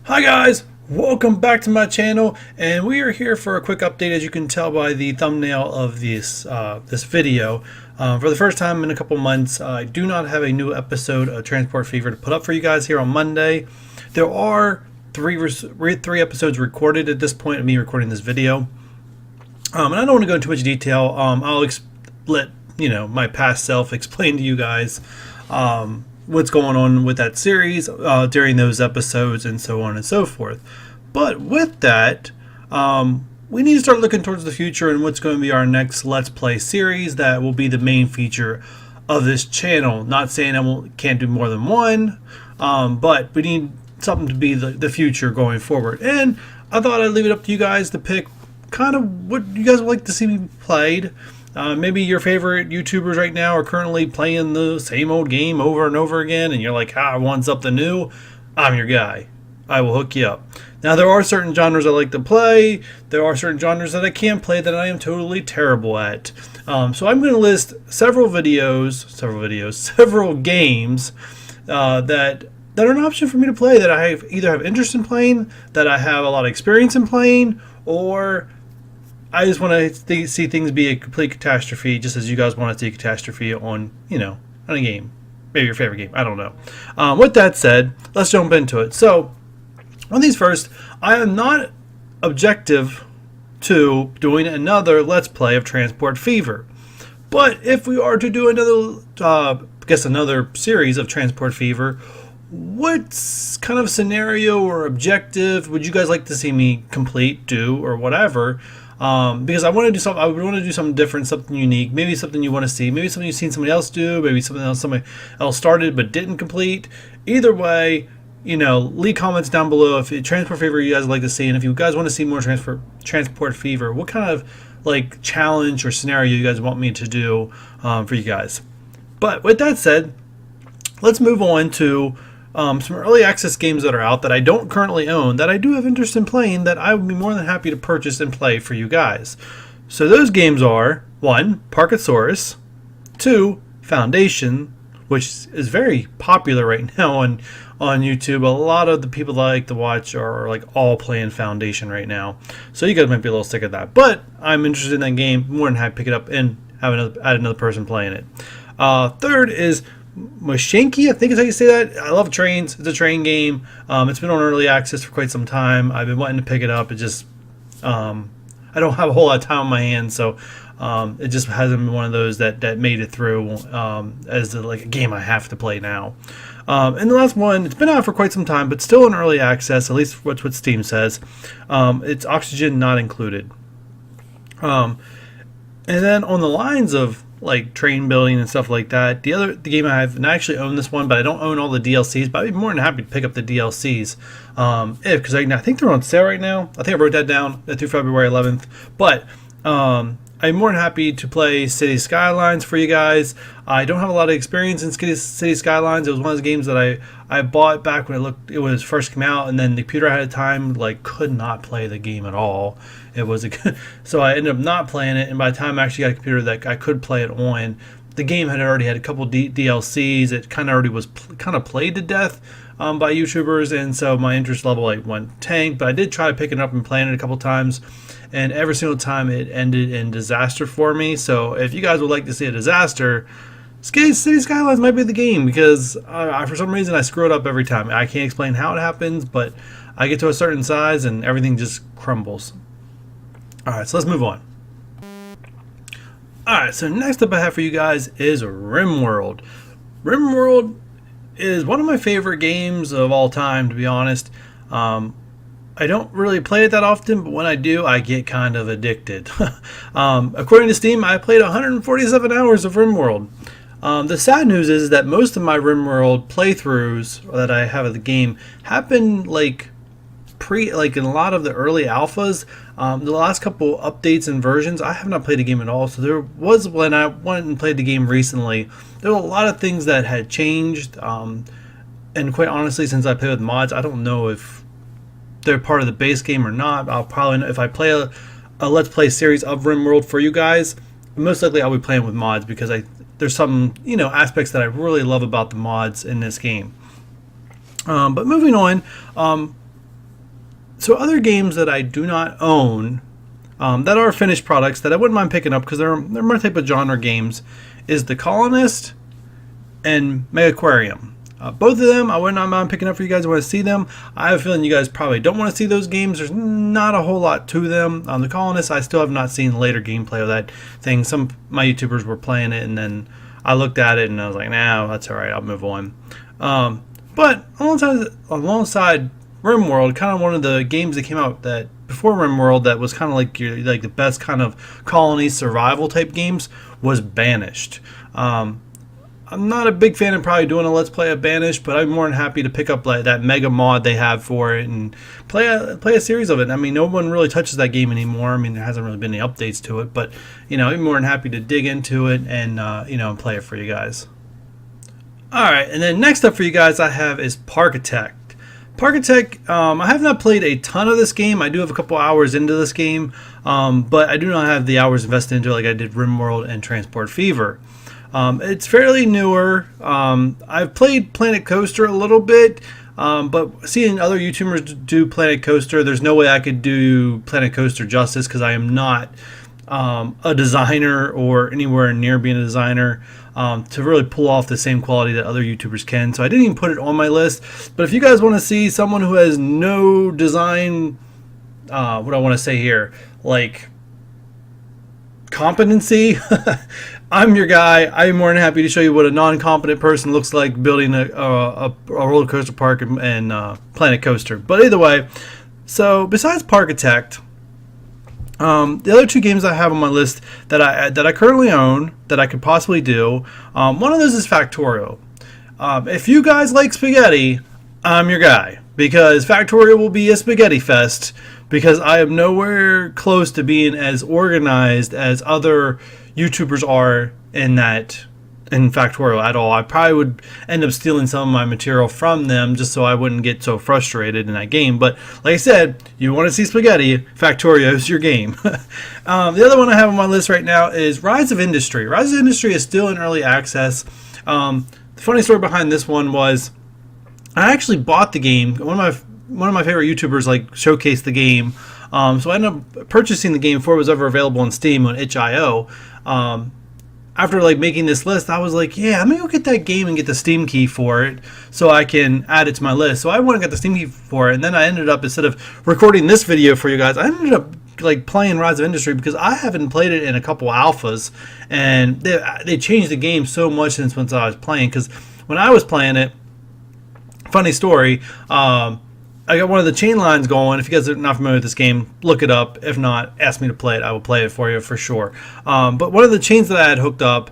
Hi guys, welcome back to my channel, and we are here for a quick update. As you can tell by the thumbnail of this video, for the first time in a couple months, I do not have a new episode of Transport Fever to put up for you guys here on Monday. There are three episodes recorded at this point of me recording this video, and I don't want to go into too much detail. I'll let my past self explain to you guys what's going on with that series during those episodes and so on and so forth. But with that, we need to start looking towards the future and what's going to be our next Let's Play series that will be the main feature of this channel. Not saying I can't do more than one, but we need something to be the future going forward. And I thought I'd leave it up to you guys to pick kind of what you guys would like to see me played. Maybe your favorite YouTubers right now are currently playing the same old game over and over again, and you're like, I want something new. I'm your guy. I will hook you up. Now, there are certain genres I like to play. There are certain genres that I can play that I am totally terrible at. So I'm going to list several games that are an option for me to play, that I either have interest in playing, that I have a lot of experience in playing, or I just want to see things be a complete catastrophe, just as you guys want to see a catastrophe on a game. Maybe your favorite game. I don't know. With that said, let's jump into it. So, on these first, I am not objective to doing another Let's Play of Transport Fever. But if we are to do another series of Transport Fever, what kind of scenario or objective would you guys like to see me complete, do, or whatever? Because I want to do something. I would want to do something different, something unique. Maybe something you want to see. Maybe something you've seen somebody else do. Maybe something else somebody else started but didn't complete. Either way, leave comments down below if Transport Fever you guys would like to see, and if you guys want to see more Transport Fever, what kind of challenge or scenario you guys want me to do for you guys. But with that said, let's move on to some early access games that are out that I don't currently own, that I do have interest in playing, that I would be more than happy to purchase and play for you guys. So those games are 1. Parkasaurus, 2. Foundation, which is very popular right now on YouTube. A lot of the people that I like to watch are all playing Foundation right now. So you guys might be a little sick of that, but I'm interested in that game. More than happy to pick it up and have another person playing it. 3rd is Moshanky, I think is how you say that. I love trains. It's a train game. It's been on early access for quite some time. I've been wanting to pick it up. It just I don't have a whole lot of time on my hands, so it just hasn't been one of those that made it through as a game I have to play now. And the last one, it's been out for quite some time, but still in early access. At least what Steam says. It's Oxygen Not Included. And then on the lines of train building and stuff like that, the game I have, and I actually own this one, but I don't own all the DLCs, but I'd be more than happy to pick up the DLCs because I think they're on sale right now. I think I wrote that down through February 11th, but I'm more than happy to play City Skylines for you guys. I don't have a lot of experience in City Skylines. It was one of those games that I bought back when it was first came out, and then the computer I had at the time could not play the game at all. It was so I ended up not playing it, and by the time I actually got a computer that I could play it on, the game had already had a couple DLCs. It kind of already was played to death by YouTubers, and so my interest level went tanked. But I did try picking it up and playing it a couple times, and every single time it ended in disaster for me. So if you guys would like to see a disaster, City Skylines might be the game, because for some reason I screw it up every time. I can't explain how it happens, but I get to a certain size and everything just crumbles. Alright, so let's move on. Alright, so next up I have for you guys is Rimworld. Rimworld is one of my favorite games of all time, to be honest. I don't really play it that often, but when I do, I get kind of addicted. According to Steam, I played 147 hours of Rimworld. The sad news is that most of my Rimworld playthroughs that I have of the game happen in a lot of the early alphas. The last couple updates and versions, I have not played the game at all. So there was, when I went and played the game recently, there were a lot of things that had changed. And quite honestly, since I play with mods, I don't know if they're part of the base game or not. I'll probably know if I play a Let's Play series of Rimworld for you guys. Most likely I'll be playing with mods, because there's some aspects that I really love about the mods in this game. But moving on, So other games that I do not own, that are finished products that I wouldn't mind picking up because they're my type of genre games, is The Colonist and Megaquarium. Both of them I would not mind picking up for you guys who want to see them. I have a feeling you guys probably don't want to see those games. There's not a whole lot to them. The Colonist, I still have not seen later gameplay of that thing. Some of my YouTubers were playing it, and then I looked at it and I was like, nah, that's alright, I'll move on. But alongside Rimworld, kind of one of the games that came out that before Rimworld that was kind of like the best kind of colony survival type games was Banished. I'm not a big fan of probably doing a Let's Play of Banished, but I'm more than happy to pick up that mega mod they have for it and play a series of it. I mean, no one really touches that game anymore. I mean, there hasn't really been any updates to it, but I'm more than happy to dig into it and and play it for you guys. All right, and then next up for you guys I have is Parkitect. Parkitect, I have not played a ton of this game. I do have a couple hours into this game, but I do not have the hours invested into it like I did Rimworld and Transport Fever. It's fairly newer. I've played Planet Coaster a little bit, but seeing other YouTubers do Planet Coaster, there's no way I could do Planet Coaster justice because I am not a designer or anywhere near being a designer to really pull off the same quality that other YouTubers can. So I didn't even put it on my list. But if you guys want to see someone who has no design, what I want to say here, like competency, I'm your guy. I'm more than happy to show you what a non-competent person looks like building a roller coaster park and Planet Coaster. But either way, so besides Parkitect, the other two games I have on my list that I currently own that I could possibly do, one of those is Factorio. If you guys like spaghetti, I'm your guy, because Factorio will be a spaghetti fest, because I am nowhere close to being as organized as other YouTubers are in Factorio at all. I probably would end up stealing some of my material from them just so I wouldn't get so frustrated in that game. But like I said, you want to see spaghetti, Factorio is your game. The other one I have on my list right now is Rise of Industry. Rise of Industry is still in early access. The funny story behind this one was I actually bought the game. One of my favorite YouTubers showcased the game. So I ended up purchasing the game before it was ever available on Steam on itch.io. After making this list, I was like, yeah, I'm gonna go get that game and get the Steam key for it so I can add it to my list. So I went and got the Steam key for it, and then I ended up, instead of recording this video for you guys, I ended up playing Rise of Industry because I haven't played it in a couple alphas, and they changed the game so much since I was playing. Because when I was playing it, funny story, I got one of the chain lines going. If you guys are not familiar with this game, look it up. If not, ask me to play it. I will play it for you for sure. But one of the chains that I had hooked up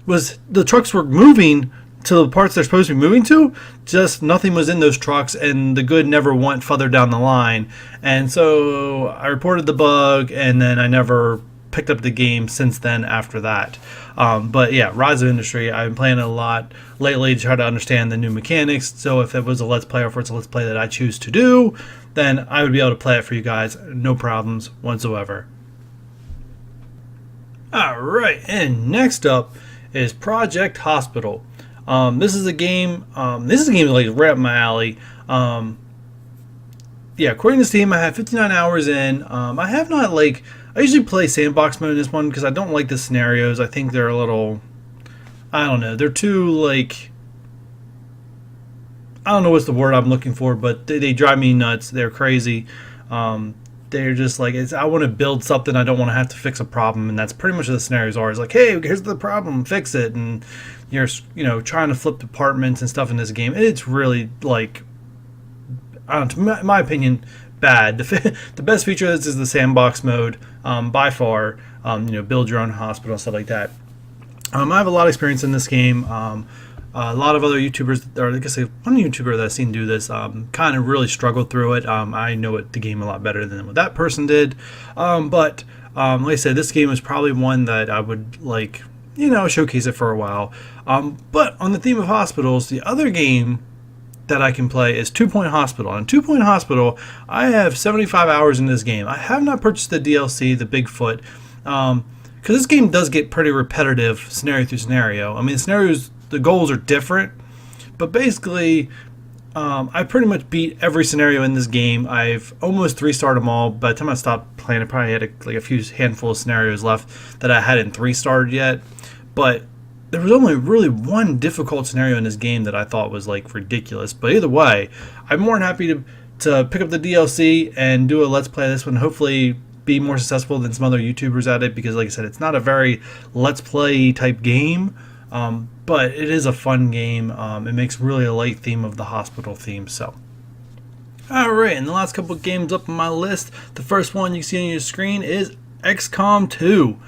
was the trucks were moving to the parts they're supposed to be moving to. Just nothing was in those trucks, and the good never went further down the line. And so I reported the bug, and then I never picked up the game since then after that. But yeah, Rise of Industry, I've been playing it a lot lately to try to understand the new mechanics. So if it was a Let's Play, or if it's a Let's Play that I choose to do, then I would be able to play it for you guys, no problems whatsoever. Alright, and next up is Project Hospital. This is a game right up my alley. Yeah, according to Steam, I have 59 hours in. I have not I usually play sandbox mode in this one because I don't like the scenarios. I think they're a little, I don't know, they're too I don't know what's the word I'm looking for, but they drive me nuts. They're crazy. They're just I want to build something. I don't want to have to fix a problem, and that's pretty much what the scenarios are. It's hey, here's the problem, fix it, and you're trying to flip departments and stuff in this game. It's really I don't know, in my opinion, bad. The best feature of this is the sandbox mode, by far. Build your own hospital and stuff like that. I have a lot of experience in this game. A lot of other YouTubers, or like I say, one YouTuber that I've seen do this, kind of really struggled through it. I know the game a lot better than what that person did. But like I said, this game is probably one that I would showcase it for a while. But on the theme of hospitals, the other game that I can play is 2 Point Hospital. And 2 Point Hospital, I have 75 hours in this game. I have not purchased the DLC, the Bigfoot, because this game does get pretty repetitive scenario through scenario. I mean, the goals are different, but basically I pretty much beat every scenario in this game. I've almost 3-starred them all. By the time I stopped playing, I probably had like a few handful of scenarios left that I hadn't 3-starred yet. But there was only really one difficult scenario in this game that I thought was like ridiculous. But either way, I'm more than happy to pick up the DLC and do a let's play of this one. Hopefully be more successful than some other YouTubers at it, because like I said, it's not a very let's play type game, but it is a fun game. It makes really a light theme of the hospital theme. So alright, and the last couple of games up on my list, the first one you see on your screen is XCOM 2.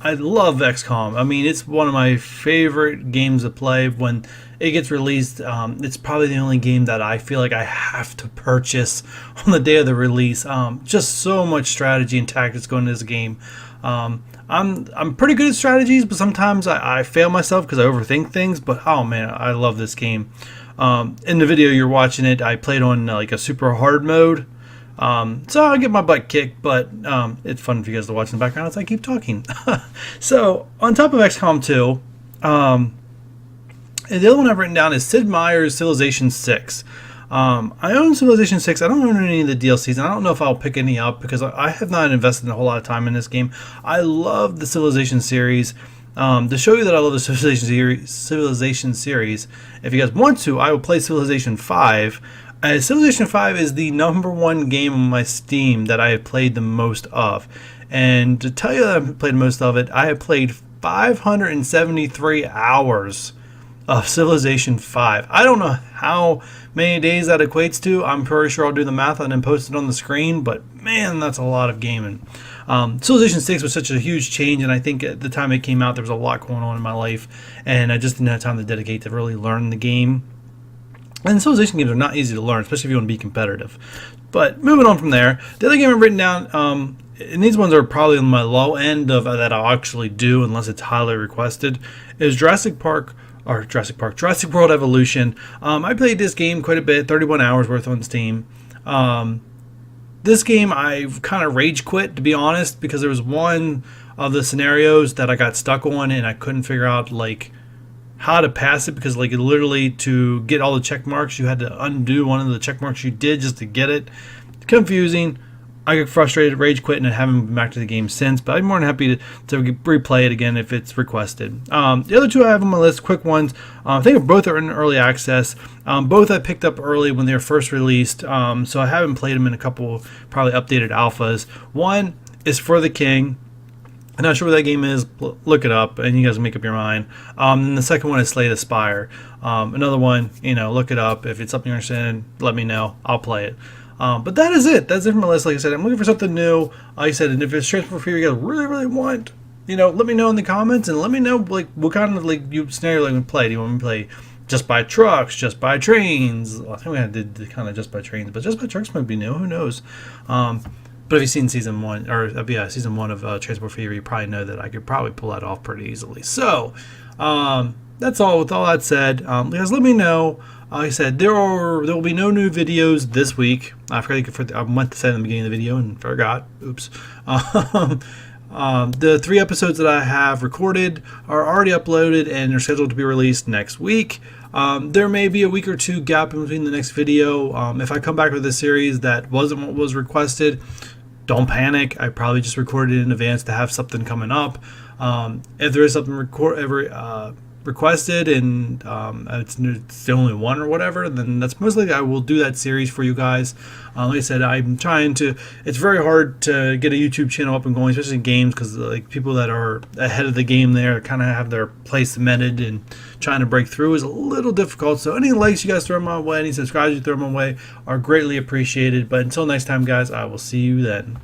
I love XCOM. I mean, it's one of my favorite games to play. When it gets released, it's probably the only game that I feel like I have to purchase on the day of the release. Just so much strategy and tactics going into this game. I'm pretty good at strategies, but sometimes I fail myself because I overthink things. But oh man, I love this game. In the video you're watching it, I played on like a super hard mode. So I get my butt kicked, but it's fun for you guys to watch in the background as I keep talking. So on top of XCOM 2, the other one I've written down is Sid Meier's Civilization 6. I own Civilization 6. I don't own any of the DLCs, and I don't know if I'll pick any up because I have not invested a whole lot of time in this game. I love the Civilization series. To show you that I love the Civilization series, if you guys want to, I will play Civilization 5. Civilization 5 is the #1 game on my Steam that I have played the most of. And to tell you that I've played most of it, I have played 573 hours of Civilization 5. I don't know how many days that equates to. I'm pretty sure I'll do the math and then post it on the screen, but man, that's a lot of gaming. Civilization 6 was such a huge change, and I think at the time it came out, there was a lot going on in my life, and I just didn't have time to dedicate to really learn the game. And Civilization games are not easy to learn, especially if you want to be competitive. But moving on from there, the other game I've written down, and these ones are probably on my low end of that I'll actually do unless it's highly requested, is Jurassic World Evolution. I played this game quite a bit, 31 hours worth on Steam. This game I've kind of rage quit, to be honest, because there was one of the scenarios that I got stuck on and I couldn't figure out like how to pass it, because like literally to get all the check marks you had to undo one of the check marks you did just to get it. Confusing. I get frustrated, rage quit, and I haven't been back to the game since, but I'm more than happy to replay it again if it's requested. The other two I have on my list, quick ones. I think both are in early access. Both I picked up early when they were first released, so I haven't played them in a couple probably updated alphas. One is For the King. I'm not sure what that game is. Look it up, and you guys make up your mind. And the second one is Slay the Spire. Another one, look it up. If it's something you're interested in, let me know. I'll play it. But that is it. That's it for my list. Like I said, I'm looking for something new. Like I said, and if it's Transport Fever you guys really, really want, let me know in the comments, and let me know like what kind of like scenario you want to play. Do you want me to play just by trucks, just by trains? Well, I think I did the kind of just by trains, but just by trucks might be new. Who knows? But if you've seen season 1 season 1 of Transport Fever, you probably know that I could probably pull that off pretty easily. So that's all. With all that said, guys, let me know. Like I said, there will be no new videos this week. I meant to say in the beginning of the video and forgot. Oops. The 3 episodes that I have recorded are already uploaded and they're scheduled to be released next week. There may be a week or 2 gap in between the next video. If I come back with a series that wasn't what was requested, don't panic. I probably just recorded it in advance to have something coming up. If there is something requested and it's the only one or whatever, then that's most likely I will do that series for you guys. Like I said, I'm trying to. It's very hard to get a YouTube channel up and going, especially in games, because like people that are ahead of the game there kind of have their place cemented, and trying to break through is a little difficult. So any likes you guys throw my way, any subscribes you throw my way are greatly appreciated. But until next time, guys, I will see you then.